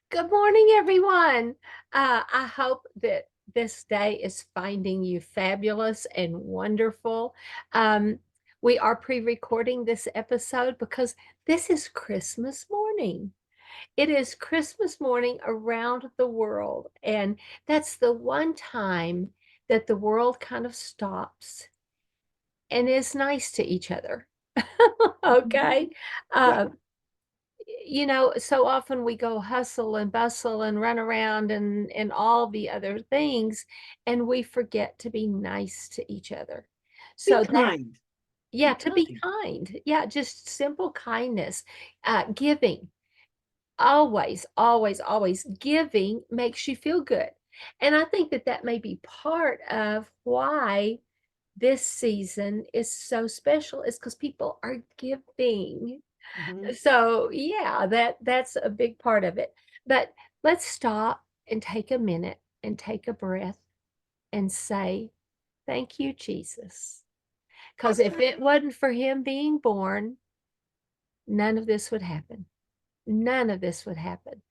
Good morning, everyone. I hope that this day is finding you fabulous and wonderful. Um, we are pre-recording this episode because this is Christmas morning. It is Christmas morning around the world, and that's the one time that the world kind of stops and is nice to each other. Okay. Right. Uh, so often we go hustle and bustle and run around and all the other things, and we forget to be nice to each other. Be So that, kind. yeah, Be to be kind. kind. Yeah, just simple kindness, giving. Always, always, always giving makes you feel good. And I think that that may be part of why this season is so special is because people are giving. Mhm. So, yeah, that's a big part of it. But let's stop and take a minute and take a breath and say, "Thank you, Jesus." Because if it wasn't for him being born, none of this would happen. None of this would happen.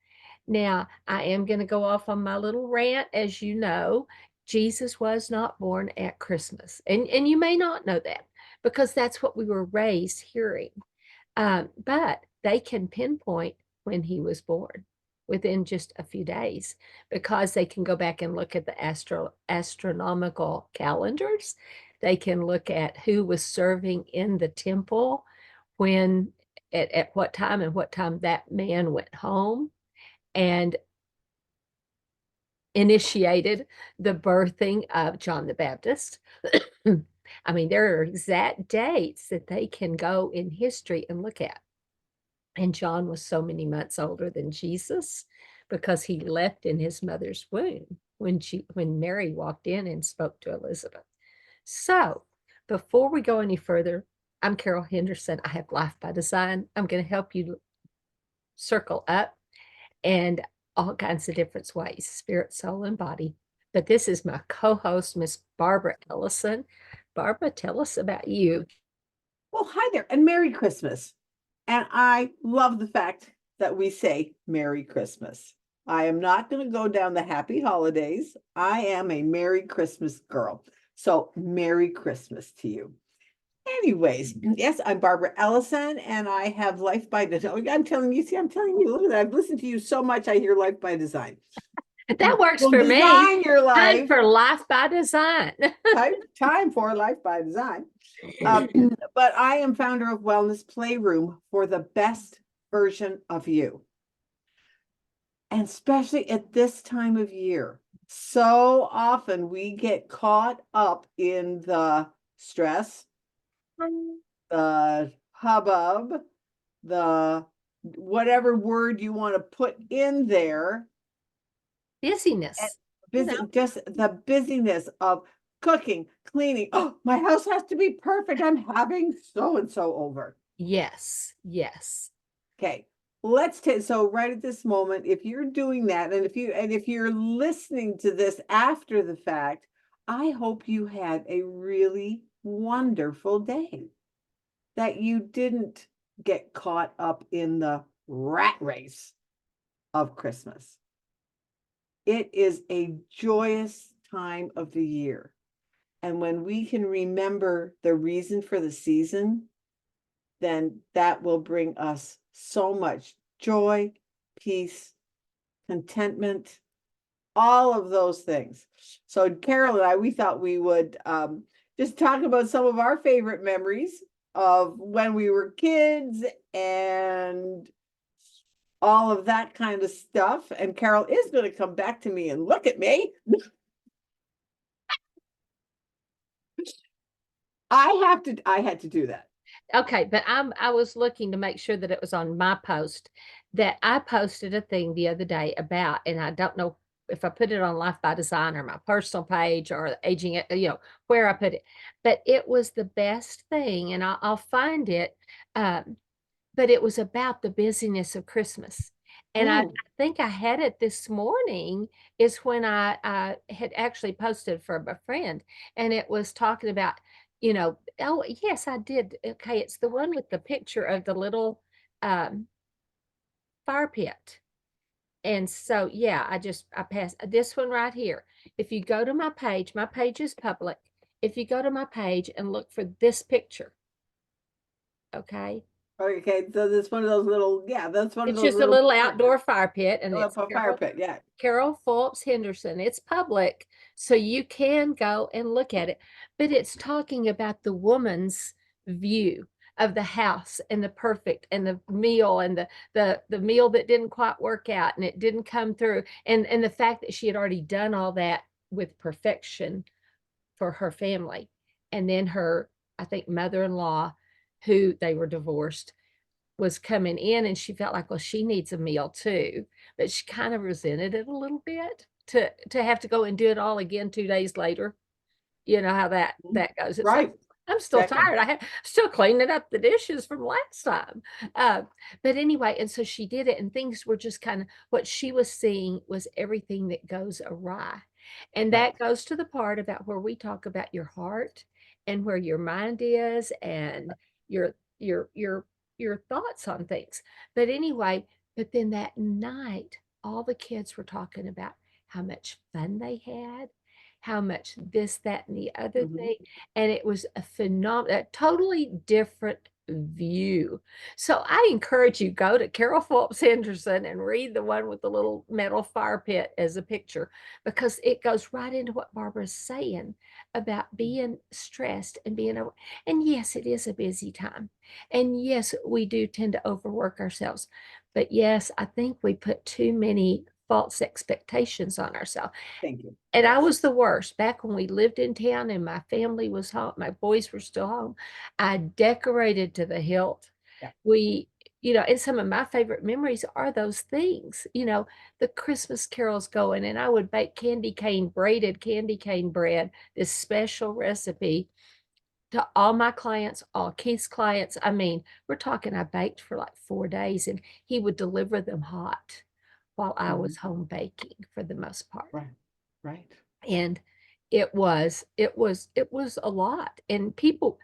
Now, I am going to go off on my little rant. As you know, Jesus was not born at Christmas. And you may not know that because that's what we were raised hearing. But they can pinpoint when he was born within just a few days because they can go back and look at the astronomical calendars. They can look at who was serving in the temple when at what time and what time that man went home and initiated the birthing of John the Baptist. I mean, there are exact dates that they can go in history and look at. And John was so many months older than Jesus because he left in his mother's womb when Mary walked in and spoke to Elizabeth. So, before we go any further, I'm Carol Henderson. I have Life by Design. I'm going to help you circle up and all kinds of different ways, spirit, soul, and body. But this is my co-host, Miss Barbara Ellison. Barbara, tell us about you. Well, hi there, and Merry Christmas. And I love the fact that we say Merry Christmas. I am not going to go down the happy holidays. I am a Merry Christmas girl. So, Merry Christmas to you. Anyways, yes, I'm Barbara Ellison, and I have Life by Design. I'm telling you, see, I'm telling you, look at that. I've listened to you so much, I hear Life by Design. That works Will for me. design your Time life. for Life by Design. Time for Life by Design. Uh, but I am founder of Wellness Playroom for the best version of you. And especially at this time of year, so often we get caught up in the stress, the hubbub, the whatever word you want to put in there, and Busyness, you know. busy, just the busyness of cooking, cleaning. Oh, my house has to be perfect. I'm having so and so over. Yes, yes. Okay. Let's take so right at this moment, if you're doing that, and if you're listening to this after the fact, I hope you had a really wonderful day, that you didn't get caught up in the rat race of Christmas. It is a joyous time of the year. And when we can remember the reason for the season, then that will bring us so much joy, peace, contentment, all of those things. So Carol and I, we thought we would just talk about some of our favorite memories of when we were kids and all of that kind of stuff. And Carol is going to come back to me and look at me. I had to do that. Okay, but I was looking to make sure that it was on my post that I posted a thing the other day about, and I don't know if I put it on Life by Design or my personal page or aging it, where I put it, but it was the best thing, and I'll find it. Um, but it was about the busyness of Christmas. And I Mm. think I had it this morning is when I had actually posted for a friend, and it was talking about, oh, yes, I did. Okay, it's the one with the picture of the little um, fire pit. And so, yeah, I passed this one right here. If you go to my page is public. If you go to my page and look for this picture, okay? Okay, so that's one of those little, yeah, that's one of It's those just a little little outdoor fire pit, and it's fire pit, yeah. Carol Phillips Henderson. It's public, so you can go and look at it. But it's talking about the woman's view of the house and the perfect and the meal and the meal that didn't quite work out and it didn't come through. And the fact that she had already done all that with perfection for her family. And then her, I think, mother-in-law, who they were divorced, was coming in and she felt like, well, she needs a meal too, but she kind of resented it a little bit to have to go and do it all again 2 days later. You know how Mhm. that goes. It's like, Right, I'm still exactly. tired. I have still cleaning up the dishes from last time. Uh, but anyway, and so she did it, and things were just kind of what she was seeing was everything that goes awry. And Right. that goes to the part about where we talk about your heart and where your mind is and your your your your thoughts on things. But anyway, but then that night, all the kids were talking about how much fun they had, how much this, that, and the other Mhm. thing, and it was a totally different view. So I encourage you, go to Carol Phillips Henderson and read the one with the little metal fire pit as a picture, because it goes right into what Barbara's saying about being stressed and being over. And yes, it is a busy time. And yes, we do tend to overwork ourselves. But yes, I think we put too many false expectations on ourselves. Thank you. And I Yes. was the worst. Back when we lived in town and my family was home, my boys were still home, I decorated to the hilt. Yeah. We, and some of my favorite memories are those things, the Christmas carols going, and I would bake braided candy cane bread, this special recipe to all my clients, all Keith's clients. I mean, we're talking, I baked for like 4 days and he would deliver them hot while I Mhm. was home baking for the most part. Right, right. And it was a lot. And people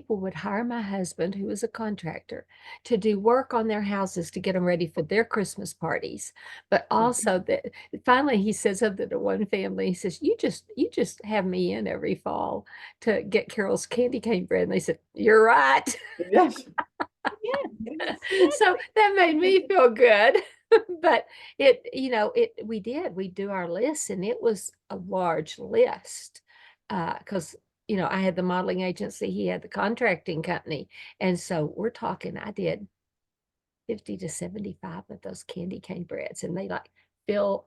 would hire my husband, who was a contractor, to do work on their houses to get them ready for their Christmas parties. But Mhm. also that finally he said something to one family. He says, you just have me in every fall to get Carol's candy cane bread. And they said, you're right. Yes. Yeah, So exactly. that made me feel good. But we do our lists, and it was a large list. Because I had the modeling agency, he had the contracting company. And so we're talking, I did 50 to 75 of those candy cane breads, and they like fill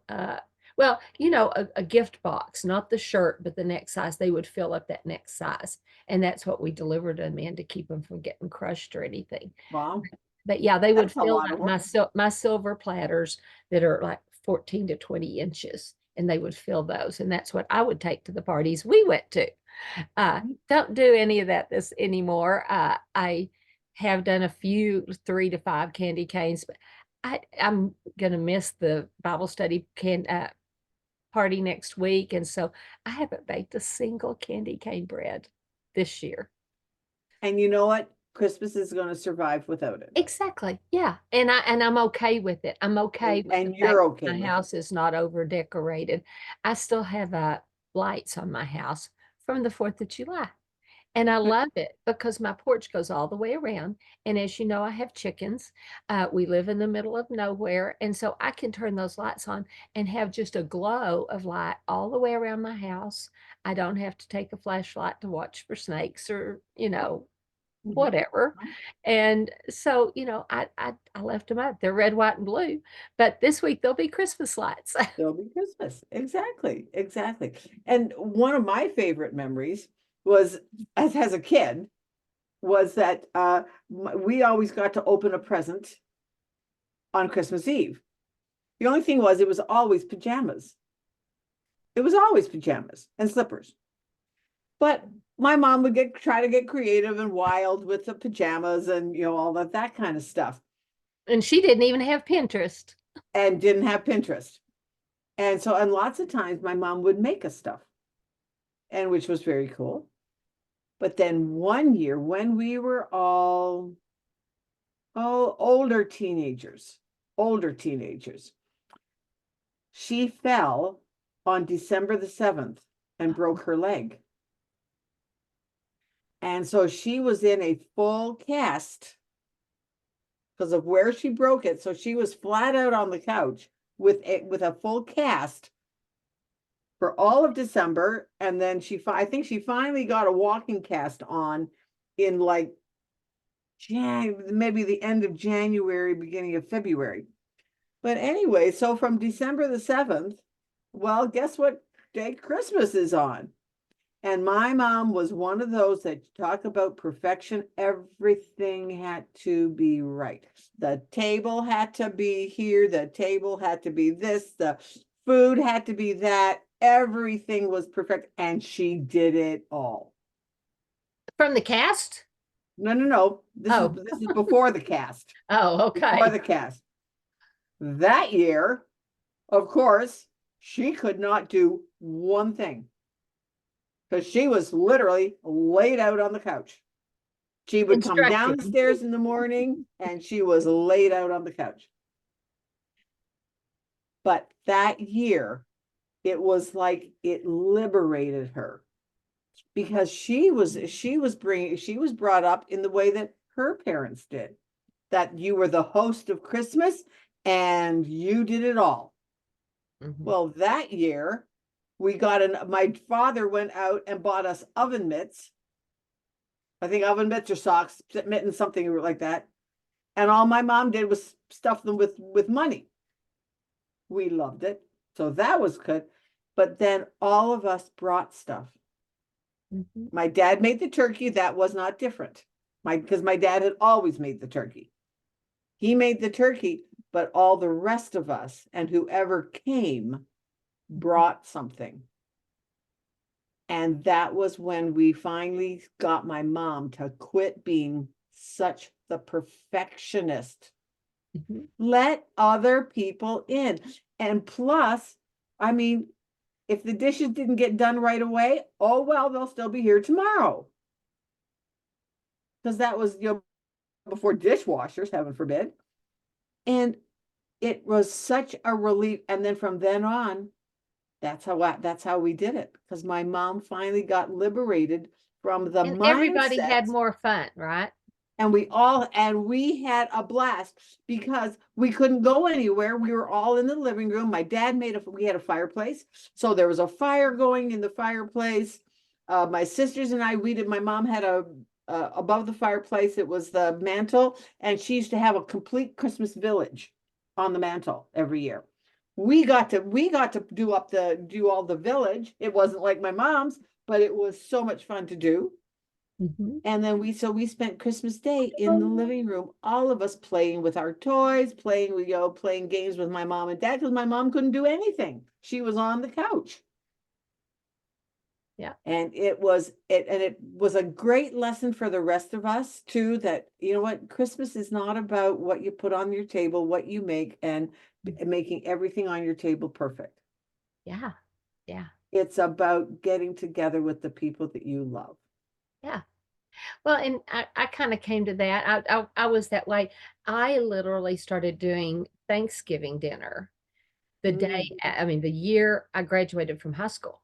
well, a gift box, not the shirt, but the next size. They would fill up that next size. And that's what we delivered them in to keep them from getting crushed or anything. Wow, But yeah, they would that's a fill lot of like work. my silver platters that are like 14 to 20 inches, and they would fill those. And that's what I would take to the parties we went to. Mhm. Don't do any of this anymore. I have done a few 3 to 5 candy canes, but I'm gonna miss the Bible study party next week, and so I haven't baked a single candy cane bread this year. And you know what? Christmas is gonna survive without it. Exactly. Yeah. And I'm okay with it. I'm okay with the And fact you're that okay my with it. house is not over decorated. I still have lights on my house from the 4th of July. And I Good. love it because my porch goes all the way around. And as you know, I have chickens. We live in the middle of nowhere. And so I can turn those lights on and have just a glow of light all the way around my house. I don't have to take a flashlight to watch for snakes or, Mhm. whatever. And so, I left them out. They're red, white, and blue. But this week there'll be Christmas lights. There'll be Christmas. Exactly, exactly. And one of my favorite memories was, as a kid, was that we always got to open a present on Christmas Eve. The only thing was, it was always pajamas. It was always pajamas and slippers. But my mom would try to get creative and wild with the pajamas and all that kind of stuff, And she didn't even have Pinterest. and didn't have Pinterest. And lots of times my mom would make us stuff, and which was very cool. But then one year when we were all older teenagers, She fell on December the 7th and broke her leg. And so she was in a full cast because of where she broke it. So she was flat out on the couch with a full cast for all of December. And then I think she finally got a walking cast on in like maybe the end of January, beginning of February. But anyway, so from December the 7th, well, guess what day Christmas is on? And my mom was one of those that talk about perfection. Everything had to be right. The table had to be here. The table had to be this. The food had to be that. Everything was perfect. And she did it all. From the cast? No. This is before the cast. Oh, okay. Before the cast. That year, of course, she could not do one thing because she was literally laid out on the couch. She would come downstairs in the morning and she was laid out on the couch. But that year, it was like it liberated her because she was brought up in the way that her parents did, that you were the host of Christmas and you did it all. Mm-hmm. Well, that year my father went out and bought us oven mitts. I think oven mitts or socks, mittens, something like that. And all my mom did was stuff them with money. We loved it. So that was good. But then all of us brought stuff. Mm-hmm. My dad made the turkey. That was not different. Because my dad had always made the turkey. He made the turkey, but all the rest of us and whoever came brought something. And that was when we finally got my mom to quit being such the perfectionist. Mm-hmm. Let other people in. And plus, I mean, if the dishes didn't get done right away, oh, well, they'll still be here tomorrow. Because that was, before dishwashers, heaven forbid. And it was such a relief. And then from then on, that's how we did it. Because my mom finally got liberated from the mindset. Everybody had more fun, right? And we had a blast because we couldn't go anywhere. We were all in the living room. My dad we had a fireplace. So there was a fire going in the fireplace. My sisters and my mom had above the fireplace, it was the mantle. And she used to have a complete Christmas village on the mantle every year. We got to do all the village. It wasn't like my mom's, but it was so much fun to do. Mm-hmm. And then we spent Christmas Day in the living room, all of us playing with our toys, playing games with my mom and dad, because my mom couldn't do anything. She was on the couch. Yeah. And it was a great lesson for the rest of us too, that, Christmas is not about what you put on your table, what you make, and making everything on your table perfect. Yeah. Yeah. It's about getting together with the people that you love. Yeah. Well, and I kind of came to that. I was that way. I literally started doing Thanksgiving dinner the year I graduated from high school,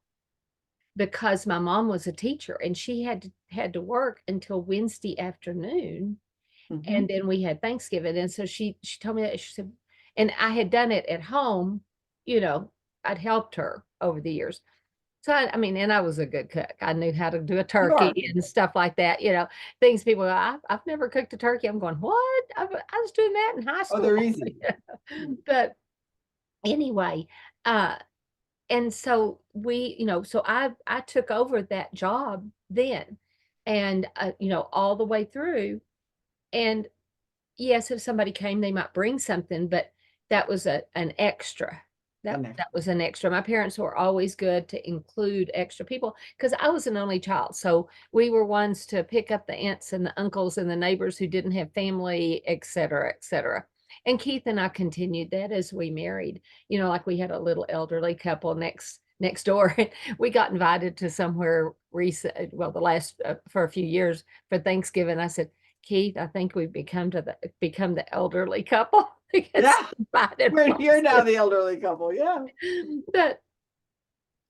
because my mom was a teacher and she had to work until Wednesday afternoon. Mm-hmm. And then we had Thanksgiving. And so she told me that, she said, and I had done it at home, I'd helped her over the years. So, and I was a good cook. I knew how to do a turkey and stuff like that, things people go, I've never cooked a turkey. I'm going, what? I was doing that in high school. Oh, they're easy. But anyway, and so so I took over that job then, and, all the way through. And yes, if somebody came, they might bring something, but that was an extra. That was an extra. My parents were always good to include extra people because I was an only child. So we were ones to pick up the aunts and the uncles and the neighbors who didn't have family, et cetera, et cetera. And Keith and I continued that as we married. Like we had a little elderly couple next door. We got invited to somewhere the last for a few years for Thanksgiving. I said, Keith, I think we've become the elderly couple. Yeah. Invited You're now bosses. the elderly couple. Yeah. But,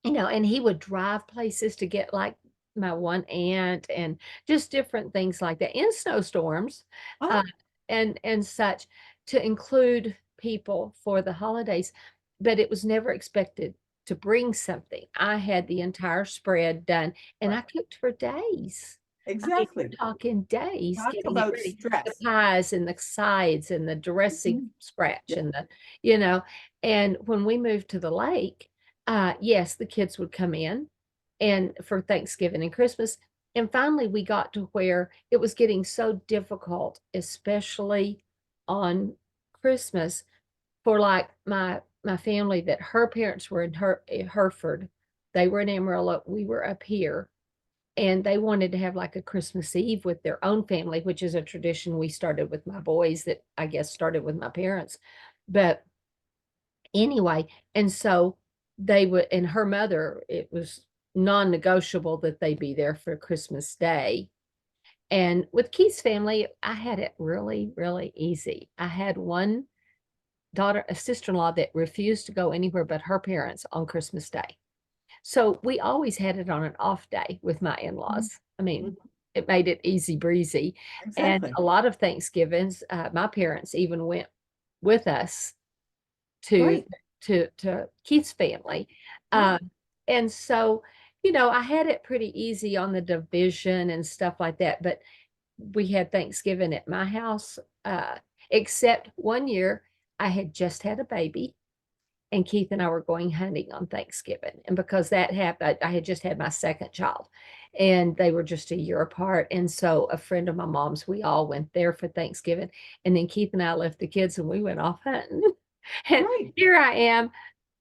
and he would drive places to get like my one aunt and just different things like that in snowstorms, uh, Oh, and such, to include people for the holidays. But it was never expected to bring something. I had the entire spread done, and I right. cooked for days. I mean, we're Exactly. talking days Talk getting it about ready. The stress. pies and the sides and the dressing Mhm. scratch Yeah. and you know, and when we moved to the lake, yes, the kids would come in and for Thanksgiving and Christmas. And finally, we got to where it was getting so difficult, especially on Christmas, for like my family, that her parents were in Hereford, they were in Amarillo, we were up here, and they wanted to have like a Christmas Eve with their own family, which is a tradition we started with my boys that I guess started with my parents. But anyway, and so they would, and her mother, it was non-negotiable that they be there for Christmas Day. And with Keith's family, I had it really, really easy. I had one daughter, a sister-in-law, that refused to go anywhere but her parents on Christmas Day. So we always had it on an off day with my Mhm. in-laws. I mean, Mhm. it made it easy breezy. And Exactly. a lot of Thanksgivings, my parents even went with us to Right. Keith's family. Right. Uh, and so, I had it pretty easy on the division and stuff like that. But we had Thanksgiving at my house, uh, except one year I had just had a baby and Keith and I were going hunting on Thanksgiving. And because that happened, I had just had my second child and they were just a year apart. And so a friend of my mom's, we all went there for Thanksgiving. And then Keith and I left the kids and we went off hunting. And Right. here I am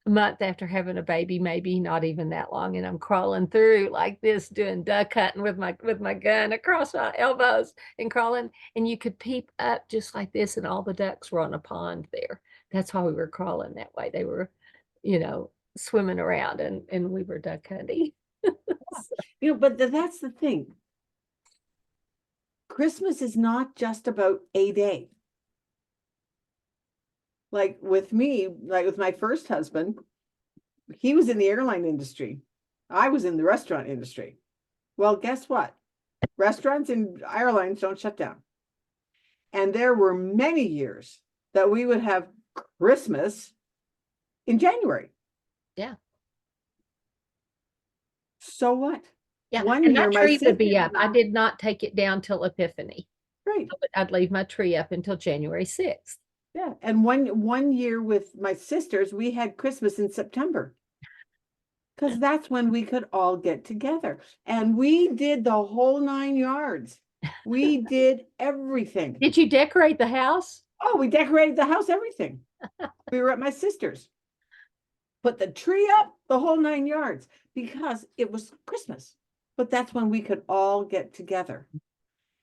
a month after having a baby, maybe not even that long, and I'm crawling through like this, doing duck hunting with my gun across my elbows and crawling. And you could peep up just like this, and all the ducks were on a pond there. That's why we were crawling that way. They were, swimming around, and we were duck hunting. So, But that's the thing. Christmas is not just about a day. Like with me, like with my first husband, he was in the airline industry. I was in the restaurant industry. Well, guess what? Restaurants and airlines don't shut down. And there were many years that we would have Christmas in January. yeah, So what? yeah. One And year, that my tree would sister be up. and I I, did not take it down till Epiphany. right. I'd leave my tree up until January 6th. Yeah. And one year with my sisters, we had Christmas in September. Because that's when we could all get together. And we did the whole 9 yards. We did everything. Did you decorate the house? Oh, we decorated the house, everything. We were at my sister's. Put the tree up, the whole 9 yards, because it was Christmas. But that's when we could all get together.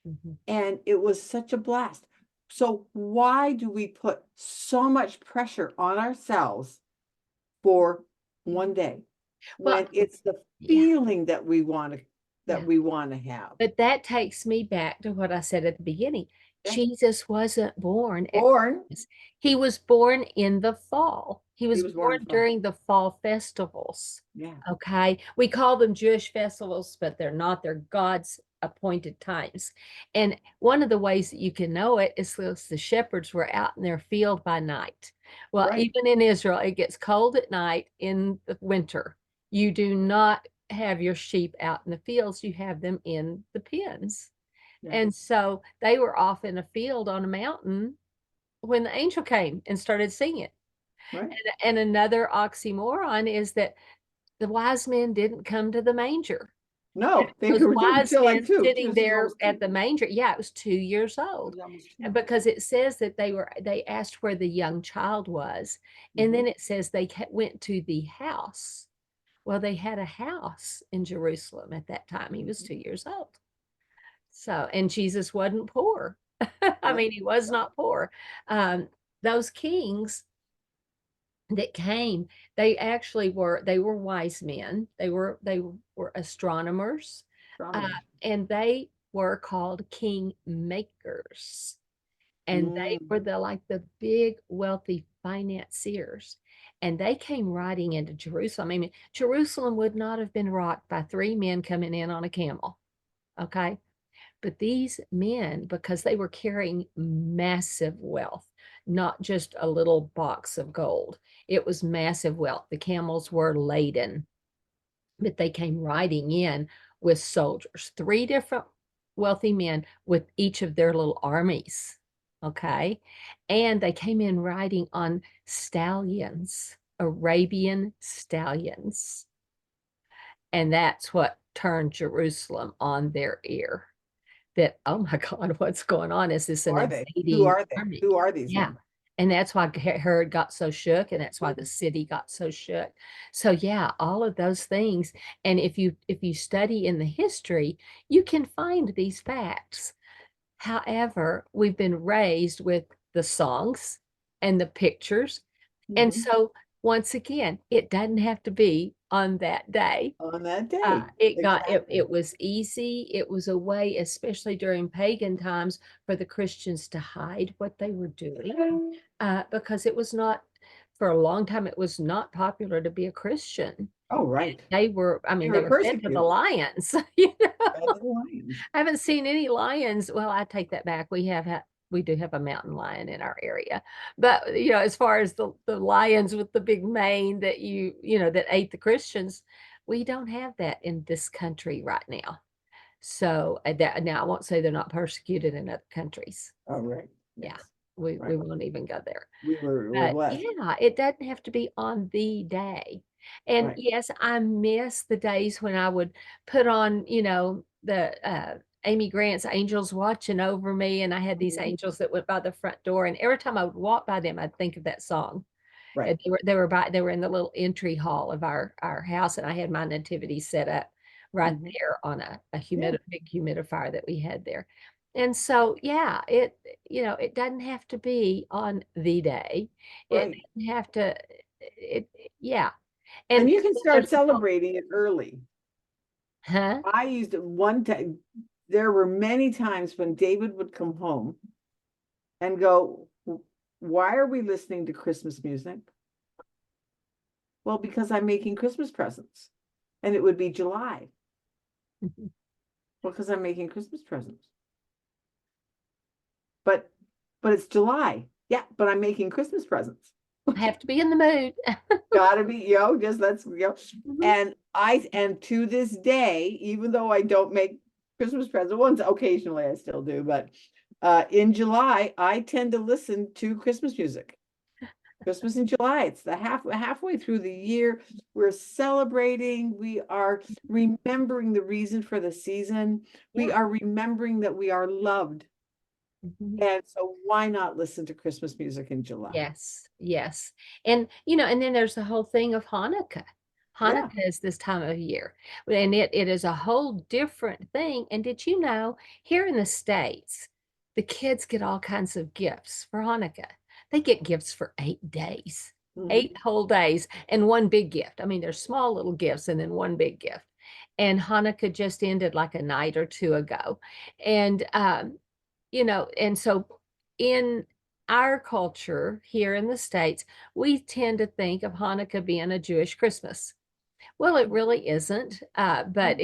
Mhm. And it was such a blast. So why do we put so much pressure on ourselves for one day Well, when it's the yeah. feeling that we want to Yeah. have? But that takes me back to what I said at the beginning. Yeah. Jesus wasn't born at Born, Christmas. He was born in the fall. He he was was born born in the fall. during the fall festivals. Yeah, Okay. We call them Jewish festivals, but they're not. They're God's appointed times. And one of the ways that you can know it is because the shepherds were out in their field by night. Well, right. even in Israel, it gets cold at night in the winter. You do not have your sheep out in the fields, you have them in the pens. Yeah, And so they were off in a field on a mountain when the angel came and started singing. right. And another oxymoron is that the wise men didn't come to the manger. No, they Those were wise until like men two. sitting This was there almost at two. the manger. Yeah, it was 2 years It old. was almost two. Because it says that they asked where the young child was. And Mhm. then it says they went to the house. Well, they had a house in Jerusalem at that time. He was Mhm. 2 years old. So, and Jesus wasn't poor. I No, mean, he was no. not poor. Um, those kings that came, they were wise men. They were astronomers, uh, Astronomers. and they were called king makers. and they were the big wealthy financiers, and they came riding into Jerusalem. I mean, Jerusalem would not have been rocked by 3 men coming in on a camel, okay? But these men, because they were carrying massive wealth, not just a little box of gold, it was massive wealth. The camels were laden, but they came riding in with soldiers, 3 different wealthy men with each of their little armies, okay? And they came in riding on stallions, Arabian stallions. And that's what turned Jerusalem on their ear. That, oh my God, what's going on? Is this Who an are they? Who invading are they? army? Who are these Yeah. men? And that's why Herod got so shook, and that's why the city got so shook. So yeah, all of those things. And if you study in the history, you can find these facts. However, we've been raised with the songs and the pictures. And Mhm. so once again, it doesn't have to be on that day. On that day. It Exactly. was easy. It was a way, especially during pagan times, for the Christians to hide what they were doing, because it was not, for a long time, it was not popular to be a Christian. Oh, right. They were, I They mean, they were were fed to the persecuted lions, you by know. the lions. I haven't seen any lions. Well, I take that back. We do have a mountain lion in our area. But, as far as the lions with the big mane that that ate the Christians, we don't have that in this country right now. So, now I won't say they're not persecuted in other countries. Oh, right. Yeah, Yes. we Right. won't even go there. We're But blessed. yeah, it doesn't have to be on the day. And Right. yes, I miss the days when I would put on, the Amy Grant's Angels Watching Over Me, and I had these Mhm. angels that went by the front door, and every time I would walk by them, I'd think of that song. Right. And they were in the little entry hall of our house, and I had my nativity set up right Mhm. there on a Yeah. big humidifier that we had there. And so, yeah, it doesn't have to be on the day. It Right. doesn't have to, yeah. And And you can then start there's the whole, celebrating it early. huh? I used it one time. There were many times when David would come home and go, "Why are we listening to Christmas music?" Well, because I'm making Christmas presents. And it would be July. Well, because I'm making Christmas presents. But it's July. Yeah, but I'm making Christmas presents. I have to be in the mood. Gotta be, just let's, Mhm. and to this day, even though I don't make Christmas presents, once occasionally I still do, but in July, I tend to listen to Christmas music. Christmas in July, it's the halfway through the year. We're celebrating, we are remembering the reason for the season, we Yeah. are remembering that we are loved. Mhm. And so why not listen to Christmas music in July? Yes, yes. And, and then there's the whole thing of Hanukkah. Yeah. Hanukkah is this time of year, and it is a whole different thing. And did you know, here in the States, the kids get all kinds of gifts for Hanukkah. They get gifts for 8 days, Mhm. 8 whole days, and one big gift. I mean, there's small little gifts and then one big gift. And Hanukkah just ended like a night or 2 ago. And, and so in our culture here in the States, we tend to think of Hanukkah being a Jewish Christmas. Well, it really isn't. But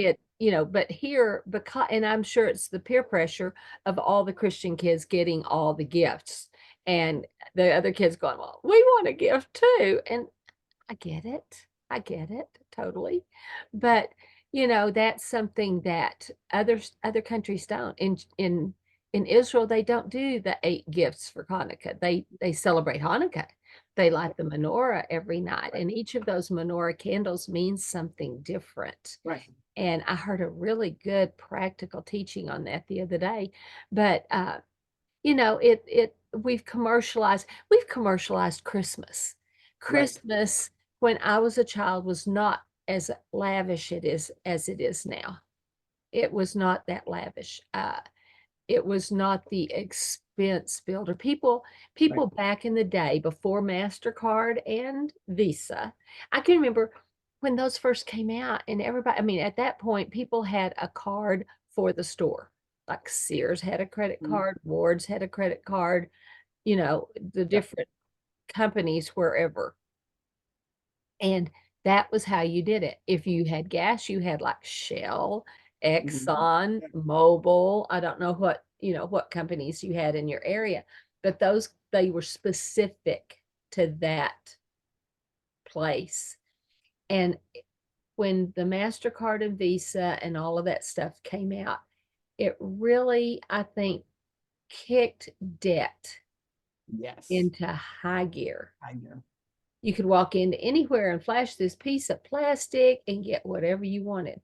but here, because, and I'm sure it's the peer pressure of all the Christian kids getting all the gifts, and the other kids going, well, we want a gift too. And I get it. I get it totally. But, that's something that other countries don't. In Israel, they don't do the 8 gifts for Hanukkah. They celebrate Hanukkah. They light the menorah every night, Right. and each of those menorah candles means something different. Right. And I heard a really good practical teaching on that the other day. But we've commercialized Christmas. Right. Christmas, when I was a child, was not as lavish it is as it is now. It was not that lavish. It was not the expense builder. Right. People back in the day before MasterCard and Visa, I can remember when those first came out, and everybody, I mean, at that point, people had a card for the store. like Sears had a credit Mhm. card, Ward's had a credit card, the different companies wherever. And that was how you did it. If you had gas, you had like Shell, Exxon, Yeah. Mobil. I don't know what companies you had in your area, but they were specific to that place. And when the MasterCard and Visa and all of that stuff came out, it really, I think, kicked debt Yes. into high gear. I know. You could walk into anywhere and flash this piece of plastic and get whatever you wanted.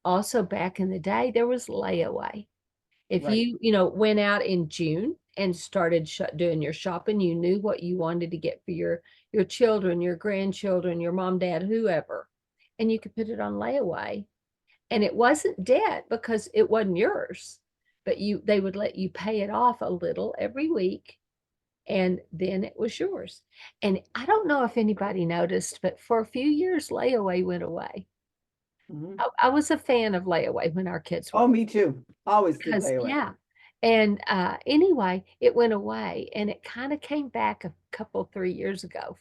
Also, back in the day, there was layaway. If Right. went out in June and started doing your shopping, you knew what you wanted to get for your children, your grandchildren, your mom, dad, whoever, and you could put it on layaway. And it wasn't debt because it wasn't yours, but they would let you pay it off a little every week, and then it was yours. And I don't know if anybody noticed, but for a few years, layaway went away. Mhm. I was a fan of layaway when our kids Oh, were, me too. Always did because layaway. yeah. And anyway, it went away, and it kind of came back a couple, 3 years ago,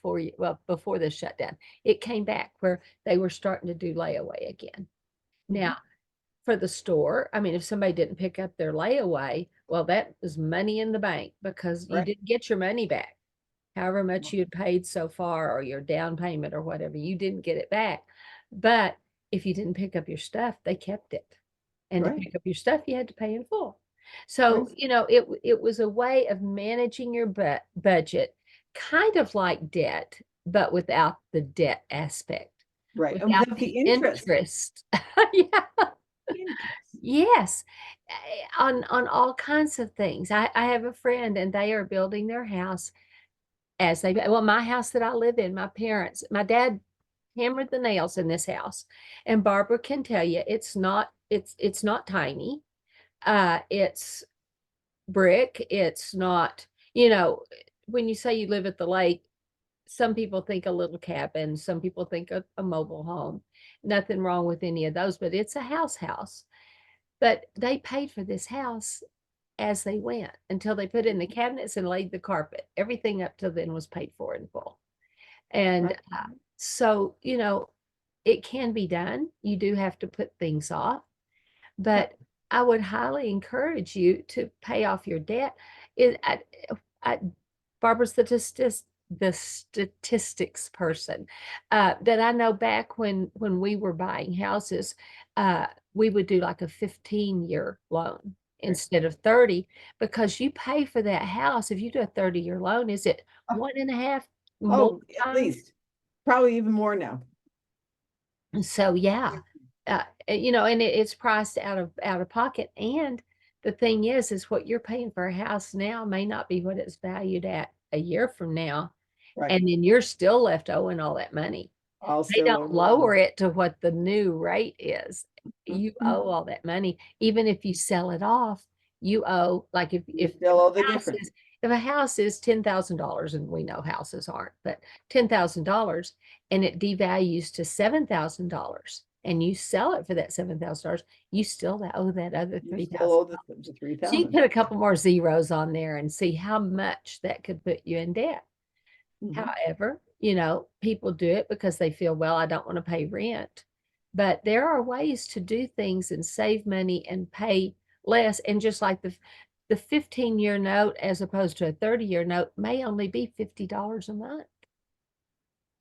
before the shutdown. It came back where they were starting to do layaway again. Now, Mhm. for the store, I mean, if somebody didn't pick up their layaway, well, that was money in the bank because you Right. didn't get your money back. However much you had paid so far, or your down payment or whatever, you didn't get it back. But if you didn't pick up your stuff, they kept it. And to Right. pick up your stuff, you had to pay in full. So, Right. it was a way of managing your budget, kind of like debt, but without the debt aspect, Right. And without without the the interest. interest. Yeah. Interest. Yes, on all kinds of things. I have a friend, and they are building their house my house that I live in, my dad hammered the nails in this house, and Barbara can tell you it's not tiny. It's brick. It's not, when you say you live at the lake, some people think a little cabin, some people think a mobile home. Nothing wrong with any of those, but it's a house. But they paid for this house as they went until they put in the cabinets and laid the carpet. Everything up till then was paid for in full. And Right. so, it can be done. You do have to put things off, Yep. but I would highly encourage you to pay off your debt. It, I, Barbara's the statistics person, that I know. Back when we were buying houses, we would do like a 15-year loan Right. instead of 30, because you pay for that house. If you do a 30-year loan, is it Oh, one and a half more oh, at time? least. Probably even more now. And so, yeah, and it's priced out of pocket. And the thing is what you're paying for a house now may not be what it's valued at a year from now, Right. and then you're still left owing all that money. I'll They still don't own the money. lower it to what the new rate is. You Mhm. owe all that money. Even if you sell it off, you owe, like, if You if still owe the a house difference. is if a house is $10,000, and we know houses aren't, but $10,000, and it devalues to $7,000, and you sell it for that $7,000, you still owe that other You still owe the $3,000. three So you can thousand. put a couple more zeros on there and see how much that could put you in debt. Mhm. However, people do it because they feel, well, I don't want to pay rent. But there are ways to do things and save money and pay less. And just like the 15-year note as opposed to a 30-year note may only be $50 a month.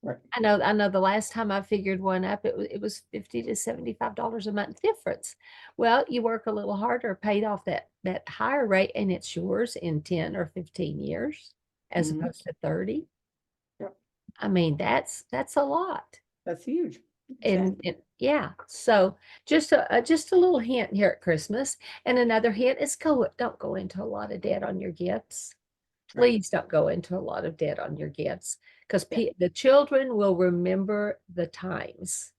Right. I know the last time I figured one up, it was $50 to $75 a month difference. Well, you work a little harder, paid off that higher rate, and it's yours in 10 or 15 years as Mhm. opposed to 30. Yep. I mean, that's a lot. That's huge. And, Exactly. yeah, so just a little hint here at Christmas. And another hint is don't go into a lot of debt on your gifts. Right. Please don't go into a lot of debt on your gifts, because Yeah. the children will remember the times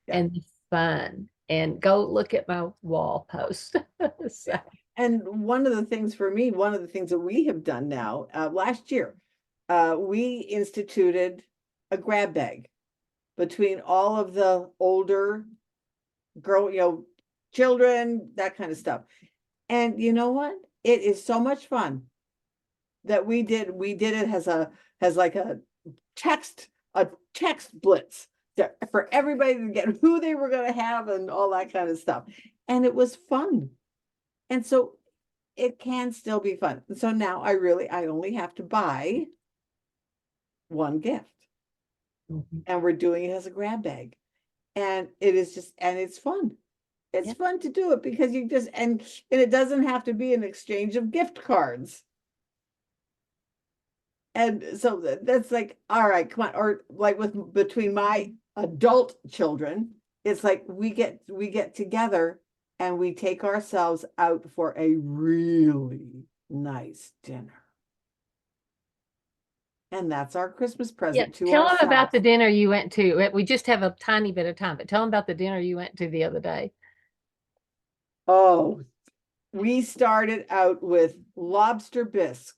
Yeah. and the fun. And go look at my wall post. So, Yeah. And one of the things for me, one of the things that we have done now, last year, we instituted a grab bag between all of the older children, that kind of stuff. And you know what? It is so much fun that we did it as like a text blitz for everybody to get who they were going to have and all that kind of stuff. And it was fun. And so it can still be fun. So now I only have to buy one gift. And we're doing it as a grab bag. And it is just, and it's fun. It's fun to do it because you just, and it doesn't have to be an exchange of gift cards. And so that's like, all right, come on. Or like between my adult children, it's like we get together and we take ourselves out for a really nice dinner. And that's our Christmas present to Tell them ourselves. about the dinner you went to. We just have a tiny bit of time, but tell them about the dinner you went to the other day. Oh, we started out with lobster bisque.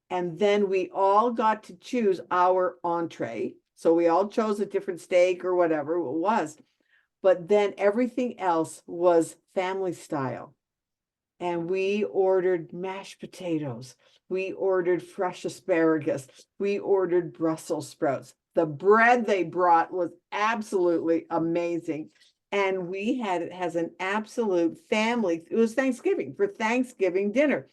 And then we all got to choose our entree. So we all chose a different steak or whatever it was. But then everything else was family style. And we ordered mashed potatoes. We ordered fresh asparagus. We ordered Brussels sprouts. The bread they brought was absolutely amazing. And we had it as an absolute family. It was Thanksgiving, for Thanksgiving dinner.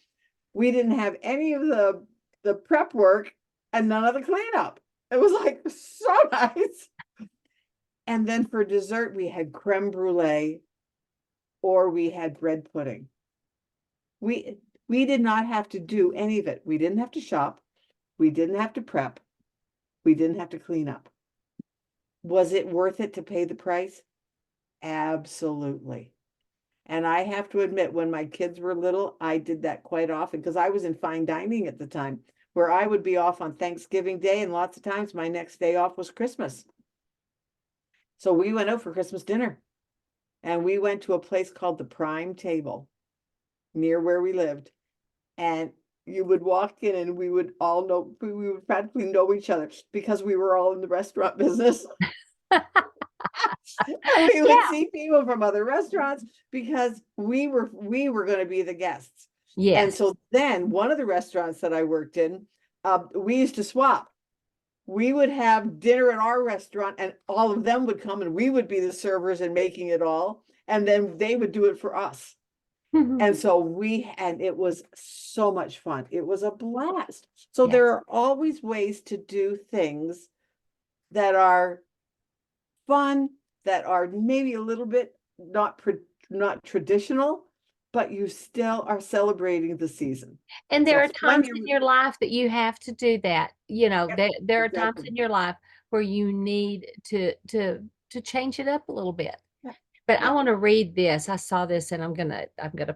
We didn't have any of the prep work and none of the cleanup. It was like so nice. And then for dessert, we had creme brulee or we had bread pudding. We did not have to do any of it. We didn't have to shop. We didn't have to prep. We didn't have to clean up. Was it worth it to pay the price? Absolutely. And I have to admit, when my kids were little, I did that quite often because I was in fine dining at the time, where I would be off on Thanksgiving Day, and lots of times my next day off was Christmas. So we went out for Christmas dinner, and we went to a place called the Prime Table near where we lived. And you would walk in and we would all know, we would practically know each other because we were all in the restaurant business. And we would see people from other restaurants because we were going to be the guests. Yes. And so then one of the restaurants that I worked in, we used to swap. We would have dinner at our restaurant and all of them would come and we would be the servers and making it all. And then they would do it for us. And so it was so much fun. It was a blast. So there are always ways to do things that are fun, that are maybe a little bit not traditional, but you still are celebrating the season. And there are times in your life that you have to do that. You know, there are times in your life where you need to change it up a little bit. But I want to read this. I saw this and I'm gonna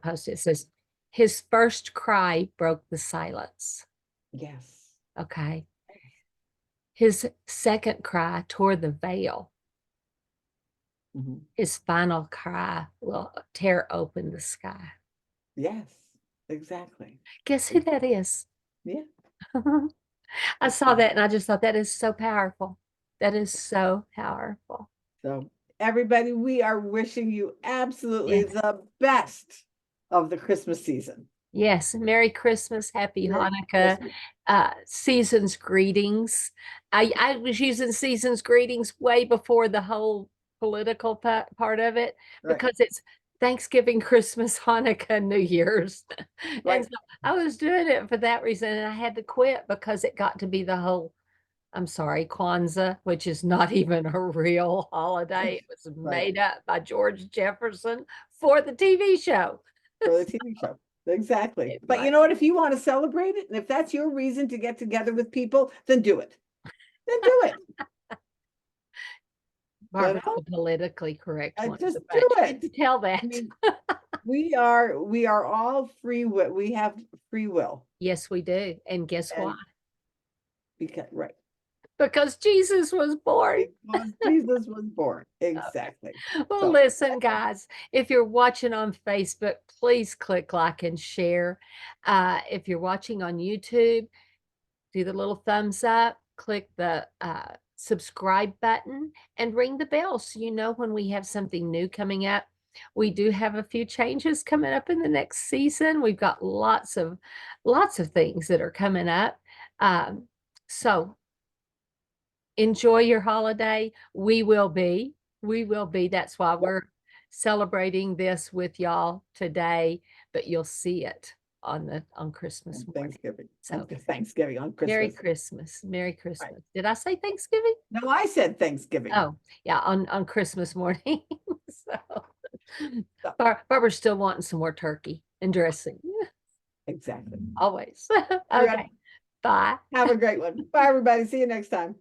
post it. It says, his first cry broke the silence. Yes. Okay. His second cry tore the veil. His final cry will tear open the sky. Yes, exactly. Guess who that is? Yeah. I saw that and I just thought that is so powerful. That is so powerful. So everybody, we are wishing you absolutely the best of the Christmas season. Yes. Merry Christmas. Happy Hanukkah. Season's greetings. I was using season's greetings way before the whole political part of it, because it's Thanksgiving, Christmas, Hanukkah, New Year's. And so I was doing it for that reason. And I had to quit because it got to be the whole, I'm sorry, Kwanzaa, which is not even a real holiday. It was made up by George Jefferson for the TV show. For the TV show. Exactly. But you know what? If you want to celebrate it, and if that's your reason to get together with people, then do it. Then do it. Barbara's the politically correct one. Just do it. Tell that. I mean, we are all free will. We have free will. Yes, we do. And guess why? Because Jesus was born. Because Jesus was born. Exactly. Well, listen, guys, if you're watching on Facebook, please click like and share. If you're watching on YouTube, do the little thumbs up, click the subscribe button, and ring the bell so you know when we have something new coming up. We do have a few changes coming up in the next season. We've got lots of things that are coming up. So enjoy your holiday. We will be. We will be. That's why we're celebrating this with y'all today, but you'll see it on Christmas morning. Thanksgiving. So Thanksgiving on Christmas. Merry Christmas. Merry Christmas. Did I say Thanksgiving? No, I said Thanksgiving. Oh, yeah, on Christmas morning. So Barbara's still wanting some more turkey and dressing. Exactly. Always. All right. Okay. Bye. Have a great one. Bye, everybody. See you next time.